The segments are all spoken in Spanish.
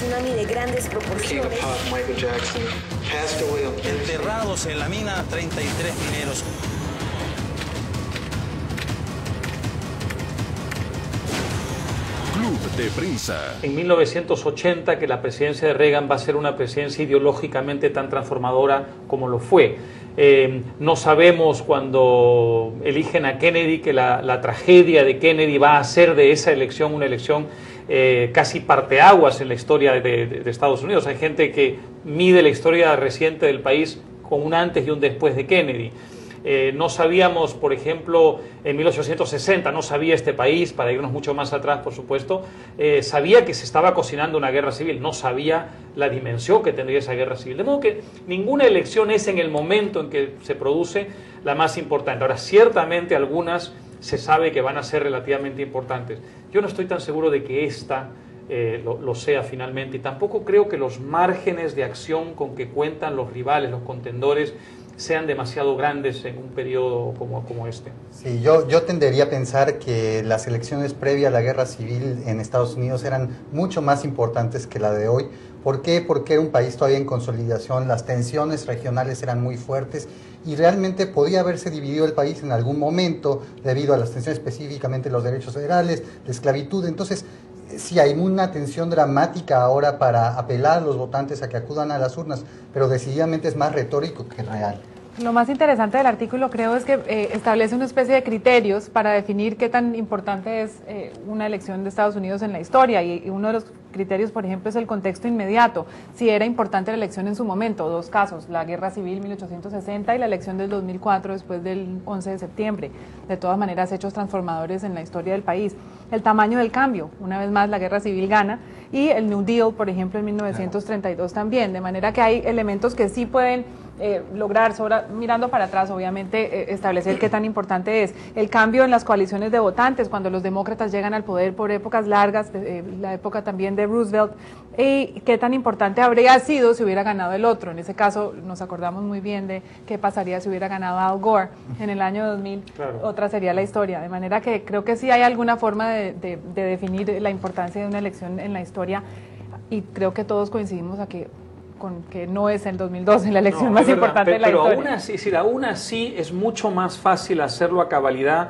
tsunami de grandes proporciones. King of Pop, Michael Jackson, passed away on Thursday. Enterrados en la mina 33 mineros. Club de Prensa. En 1980 que la presidencia de Reagan va a ser una presidencia ideológicamente tan transformadora como lo fue. No sabemos cuando eligen a Kennedy que la tragedia de Kennedy va a hacer de esa elección una elección casi parteaguas en la historia de Estados Unidos. Hay gente que mide la historia reciente del país con un antes y un después de Kennedy. No sabíamos, por ejemplo, en 1860, no sabía este país, para irnos mucho más atrás, por supuesto, sabía que se estaba cocinando una guerra civil, no sabía la dimensión que tendría esa guerra civil. De modo que ninguna elección es en el momento en que se produce la más importante. Ahora, ciertamente algunas se sabe que van a ser relativamente importantes. Yo no estoy tan seguro de que esta lo sea finalmente, y tampoco creo que los márgenes de acción con que cuentan los rivales, los contendores, sean demasiado grandes en un periodo como este. Sí, yo tendería a pensar que las elecciones previas a la guerra civil en Estados Unidos eran mucho más importantes que la de hoy. ¿Por qué? Porque era un país todavía en consolidación, las tensiones regionales eran muy fuertes y realmente podía haberse dividido el país en algún momento debido a las tensiones, específicamente los derechos federales, la esclavitud. Entonces, sí, hay una tensión dramática ahora para apelar a los votantes a que acudan a las urnas, pero decididamente es más retórico que real. Lo más interesante del artículo, creo, es que establece una especie de criterios para definir qué tan importante es una elección de Estados Unidos en la historia, y uno de los criterios, por ejemplo, es el contexto inmediato, si era importante la elección en su momento. Dos casos, la Guerra Civil 1860 y la elección del 2004 después del 11 de septiembre. De todas maneras, hechos transformadores en la historia del país. El tamaño del cambio, una vez más la Guerra Civil gana, y el New Deal, por ejemplo, en 1932 también, de manera que hay elementos que sí pueden lograr, mirando para atrás, obviamente, establecer qué tan importante es el cambio en las coaliciones de votantes, cuando los demócratas llegan al poder por épocas largas, la época también de Roosevelt, y qué tan importante habría sido si hubiera ganado el otro. En ese caso, nos acordamos muy bien de qué pasaría si hubiera ganado Al Gore en el año 2000, claro. Otra sería la historia, de manera que creo que sí hay alguna forma de definir la importancia de una elección en la historia, y creo que todos coincidimos aquí con que no es el 2012 la elección más importante de la historia. Pero aún así es mucho más fácil hacerlo a cabalidad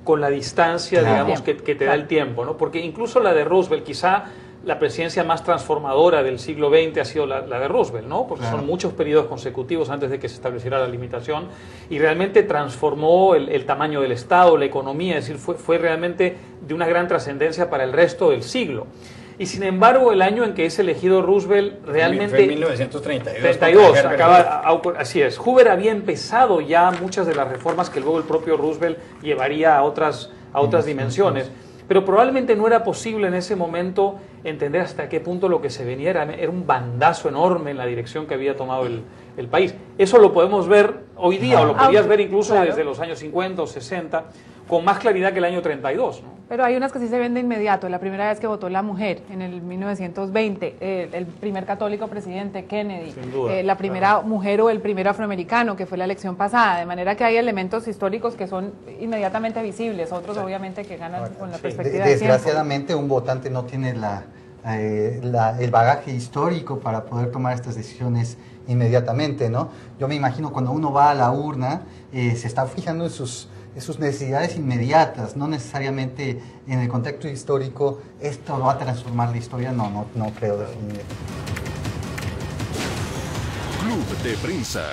con la distancia, digamos, que te da el tiempo, ¿no? Porque incluso la de Roosevelt, quizá la presidencia más transformadora del siglo XX ha sido la de Roosevelt, ¿no? Porque son muchos periodos consecutivos antes de que se estableciera la limitación, y realmente transformó el tamaño del Estado, la economía, es decir, fue realmente de una gran trascendencia para el resto del siglo. Y sin embargo, el año en que es elegido Roosevelt realmente... Fue en 1932. 32, así es. Hoover había empezado ya muchas de las reformas que luego el propio Roosevelt llevaría a otras dimensiones. Pero probablemente no era posible en ese momento entender hasta qué punto lo que se venía era un bandazo enorme en la dirección que había tomado el país. Eso lo podemos ver hoy día, o lo podías ver incluso desde los años 50 o 60, con más claridad que el año 32, ¿no? Pero hay unas que sí se ven de inmediato. La primera vez que votó la mujer, en el 1920, el primer católico presidente, Kennedy, la primera mujer o el primer afroamericano, que fue la elección pasada, de manera que hay elementos históricos que son inmediatamente visibles, otros obviamente que ganan con la perspectiva de desgraciadamente un votante no tiene el bagaje histórico para poder tomar estas decisiones inmediatamente, ¿no? Yo me imagino cuando uno va a la urna, se está fijando en sus necesidades inmediatas, no necesariamente en el contexto histórico. ¿Esto va a transformar la historia? No creo definitivamente. Club de Prensa.